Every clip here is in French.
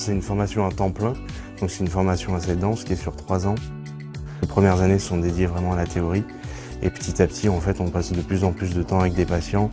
C'est une formation à temps plein, donc c'est une formation assez dense qui est sur 3 ans. Les premières années sont dédiées vraiment à la théorie et petit à petit en fait on passe de plus en plus de temps avec des patients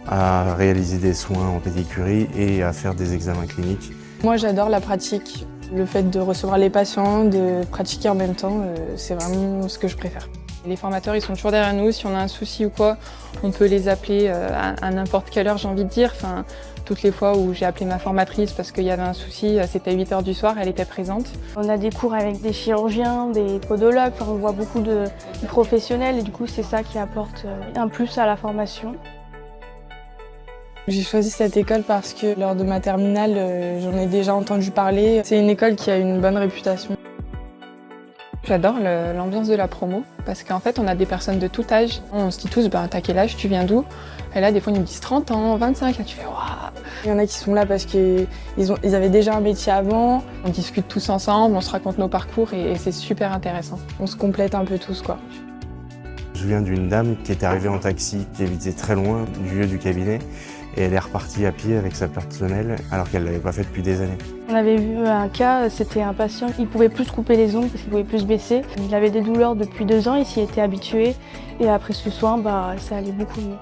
à réaliser des soins en pédicurie et à faire des examens cliniques. Moi j'adore la pratique, le fait de recevoir les patients, de pratiquer en même temps, c'est vraiment ce que je préfère. Les formateurs ils sont toujours derrière nous, si on a un souci ou quoi, on peut les appeler à n'importe quelle heure j'ai envie de dire. Enfin, toutes les fois où j'ai appelé ma formatrice parce qu'il y avait un souci, c'était à 8 h du soir, elle était présente. On a des cours avec des chirurgiens, des podologues, on voit beaucoup de professionnels et du coup c'est ça qui apporte un plus à la formation. J'ai choisi cette école parce que lors de ma terminale, j'en ai déjà entendu parler. C'est une école qui a une bonne réputation. J'adore l'ambiance de la promo parce qu'en fait on a des personnes de tout âge. On se dit tous, t'as quel âge, tu viens d'où? Et là des fois ils nous disent 30 ans, 25, là tu fais waouh. Il y en a qui sont là parce qu'ils avaient déjà un métier avant. On discute tous ensemble, on se raconte nos parcours et c'est super intéressant. On se complète un peu tous quoi. Je viens d'une dame qui est arrivée en taxi, qui habitait très loin du lieu du cabinet et elle est repartie à pied avec sa personnelle alors qu'elle ne l'avait pas fait depuis des années. On avait vu un cas, c'était un patient, il pouvait plus se couper les ongles parce qu'il pouvait plus se baisser. Il avait des douleurs depuis 2 ans, il s'y était habitué et après ce soin, ça allait beaucoup mieux.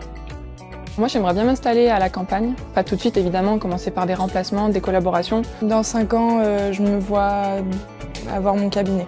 Moi j'aimerais bien m'installer à la campagne, pas tout de suite évidemment, commencer par des remplacements, des collaborations. Dans 5 ans, je me vois avoir mon cabinet.